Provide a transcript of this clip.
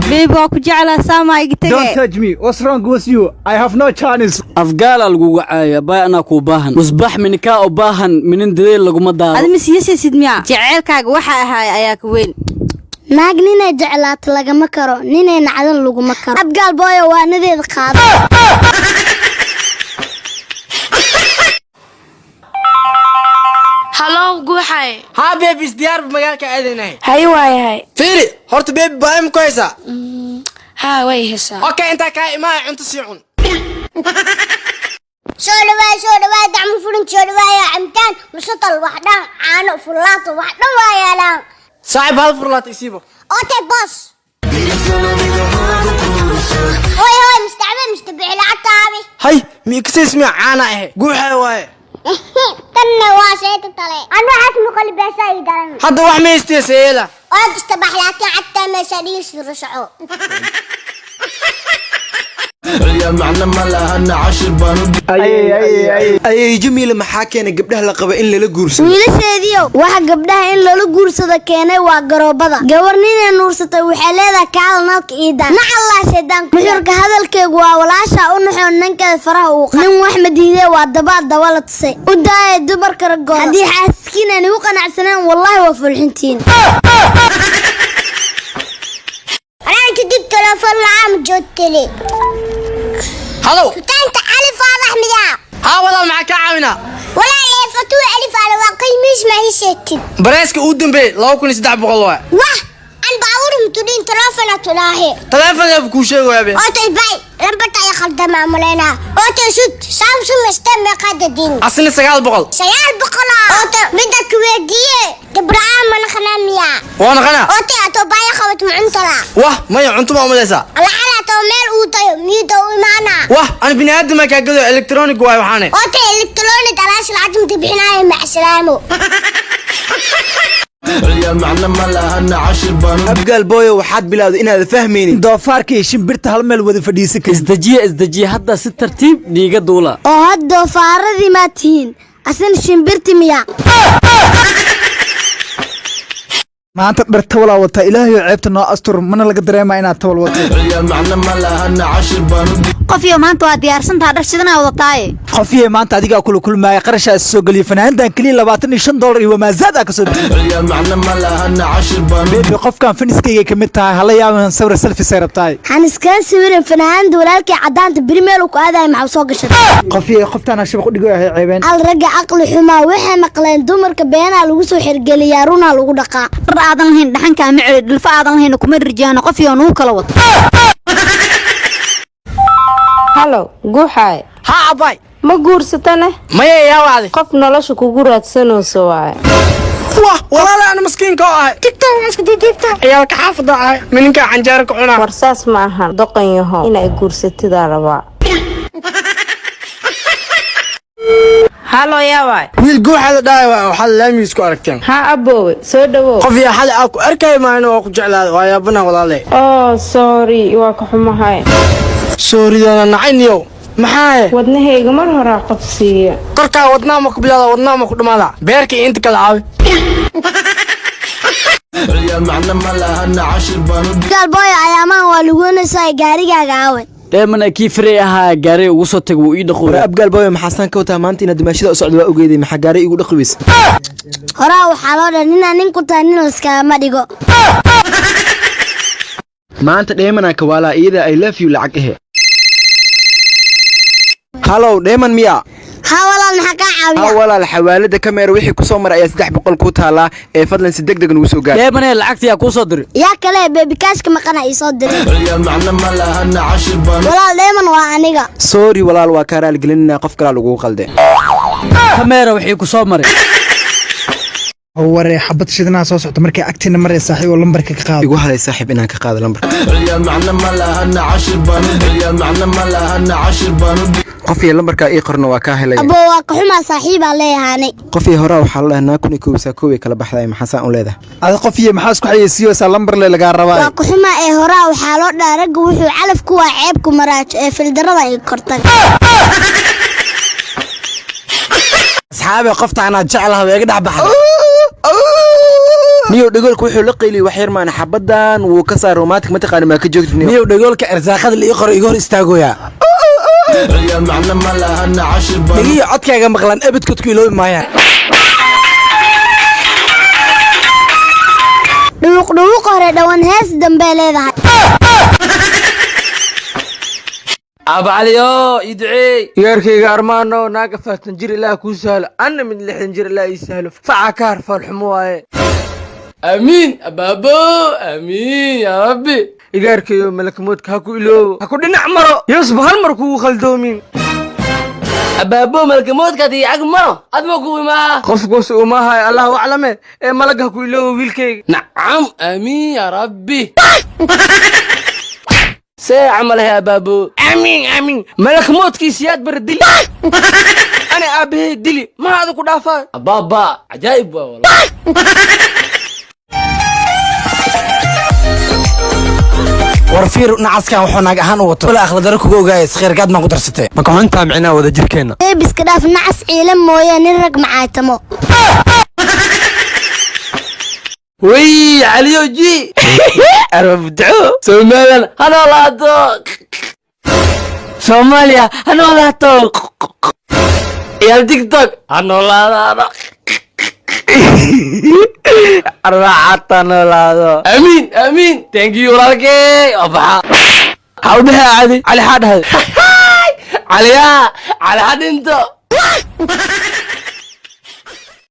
بيبي وكجعل سامع يقتل. Don't touch me. What's wrong with you? I have no chance. أفقال الجوعية بانا كوباهن مصباح من كاو باهن من الدليل لقوم الدار. هذا مسيسي سيدميا جعلك وحى هاي أياك وين. naag ninay jeclaat lagama karo ninay nacdan laguma karo abgaal booyo waa nadeed qaad Hello guuxay ha baby diyaar magaalka aadinay hay waay fiiri horta baby baam koysa ha way hesa okay inta ka imaa cunto si cun soo dhawaay gacmo furin soo dhawaay amtaan musatal wax dhan caano furlaato wax dhan waayaalaan صاحب هالفرلات يسيبه اوتي باص هاي مستعمل مستبع العتابي هاي ميكس اسمي عانا اهي قوحي واي كنا واسيت طلع انا اسمي قلبي سايدرن هذا واحد ما يستسهله انا استبح لكن حتى ما سديس رشعو يا معنا ما لها عشر بانود اي جميل maxaa keenay gabdhaha la qaba in la guursado wiilasheediyo waxa gabdhaha in la guursado keenay waa garoobada gabarnina nuursatay waxay leedahay kaalnalka iidan ma allah sheedan muxurka hadalkeegu waa walaasha u naxo ninka faraha uu qan nin wax madiiday waa dabaladse u daay dumarka ragood hadii xaaskiina u qanacsanaan wallahi waa fulxintiin أنت جبت تلفون العام جوتلي هلو أنت ألف واضح مذا ها والله معك عاونا ولا ليه فتوى ألف على واقعي مش ما هي شتت بريسك ودن بي لو كنت سدع بغلوة واه أنا بعورهم تدين تلفون تلاهي تلفون يا بكو شيء يا بي أوتي باي لمبتا يا خالد معمولينا أوتي شد سامسونج مستمع قاددين أصلي سجال بغل بقلا أوتي بدك ويديه تبرعام من خنامية وانا خنا أوتي أتو باي خوت معنتلا واه ما يعنتم ما ملسا الحالة توميل أوتي ميدو إيمانا واه أنا بني آدم ما كأجدو إلكترونيك واي وحاني أوتي إلكترونيك علاش العجم تبحناي مع سلامه يا معنا ما لها عشر بانود أبقال بويو وحد بلاد إن هذا فهميني doofaarkii shimbirta hal meel wada fadhiisan isdajiye hadda si tartiib dhiiga duula oo hadda faaradii ma tihiin asan shimbirti miya maanta dharta wala wata ilaahay ceebta noo astur mana laga dareemaa inaad tawal wato يا معنا ما لها عشر بانود قف يوم أنتوا ديارسن هذا الشيء وضطاي qofiyay maanta adiga kulmaaya qarashaas soo galiyo fanaandan kaliya $25 iyo ma zaad ka soo يا معنا ما لها عشر بانود beebi qofkan faniskayga kamid tahay hala yaaban sawir selfie sayrabtay han iskaan sawirin fanaand walaalkii cadaanta brimeel ku aaday maxaa soo gashay qofiyay qoftan shabaq u dhigo yahay ceebeen al raga aqli xuma waxa maqleen dumarka beenaa lagu soo xirgeliyaa runa lagu dhaqaa aadan lahayn dhaxanka ma cili dhilfa aadan lahayn kuma rirjaano qof iyo uu kala wado Hello guuxay ها أباي ma guursatane ما يا وعدي qof nolosha kugu raadsanayso waay واه والله أنا مسكين كواهي تكتب مسكين تكتب يا كحافظ منك عنجارك عنا warsaas ma ahan doqon yaho inay guursatida rabaa Hello yaaway wiil guuxada dhaay waxa la miisku aragteen ha aboowe soo dhawow qof ya xal aku arkay ma inuu ku jeclaado waa yaabana walaale oh sorry waa ka xumahay sooriyana nacayniyo maxaa wadnahayga mar hore qabsiya korka wadnaa ma ku bilaada wadnaa ma ku dhamaada beerka inta kala caawi يا معنا ما لها عشر بانود gal boy ayaamaan waa lagu nasay gaarigaaga aawe dheemana kii free ahaa gaari ugu soo tag uu ii dhaqo abgaal booyo maxaa san ka wataa maanta inaad dimaashada u socdo waa ogeeday maxaa gaari igu dhaqays horaa waxaa loo dhan inaan nin ku tahay nin laskama dhigo maanta dheemana ka wala iyada I love you lacag ehe hello dheeman miya ha walaal maxaa ka ha caawiya walaal xawaalada kamera wixii ku soo maray ayaa 300 ku taala ee fadlan si degdeg ugu soo gaar dheemane lacagta yaa ku soo diray yaa kale baby kashka maqana ii soo diray يا معنا ما لها عشر بانود walaal dheeman waa aniga sorry walaal waa ka raal gelinina qof kale lagu qalday kamera wixii ku soo maray waree xabad shidnaa soo socdo markay agtina maray saaxiib oo lambarka ka qaado igu halay saaxiib inaan ka qaado lambarka يا معنا ما لها عشر بانود يا معنا ما لها عشر بانود qof iyo lambarka ii qorno waa ka helay abo waa ka xumaa saaxiiba leeyahay qof iyo hore waxa la dhahnaa kun iyo koob kala baxday maxaa saan u leedahay ada qofiyay maxaa isku xayeysiiyay lambar le laga rabaa waa ka xumaa ee horaa waxaa loo dhaaraga wuxuu calaf ku waa ceeb ku maraajo ee fildarada ay kortay asxaabi qofta ana jecelahay iga dhax baxday niyo dhagoolka wuxuu la qeyliyay wax yar maan xabadan wuu ka saar romantic ma taqaan ma ka joogtid niyo dhagoolka arsaaqada la ii qoro iga hor istaagoya يا معنى ما لها عشر بنات niyo codkaaga maqlan abadkoodku iloobi maayaan dhuuq hore dhawan hees dambe leedahay aba caliyo idcey yaarkayga armaano naaga faatan jir ilaa kuu sahlo anna mid lixdan jir ilaa ii sahlo faca ka har foolxumo waaye amiin abaabo amiin yaa rabbi igaarkayo malakamoodka ha ku iloobo ha ku dhinac maro yusuf hal mar kugu khaldoomin abaabo malakamoodka hadii ag maro adma ku imaa qofkuus uma hayo allahu aclame ee malaga ha ku iloobo wiilkayga nacam amiin yaa rabbi ساعة عملها يا بابو امين ملك موت كيسيات بردلي انا ابي دلي ما هذا كدافا بابا عجائب والله warfiir nacaskan wuxuu naag ahaan u wato wala akhlaadaro kugu ogaayay khayrgaad ma ku darsatay ma koonta micnaa wada jirkeena eebiska dhaaf nacas ciilan mooyee nin rag macaatamo وي عليو جي أربدعو سوماليا أنا لاتو سوماليا أنا لاتو يا تيك توك أنا لاتو أربعة أنا لاتو أمين thank you لكي أبا حاولها عادي على حد هذا على حد انتو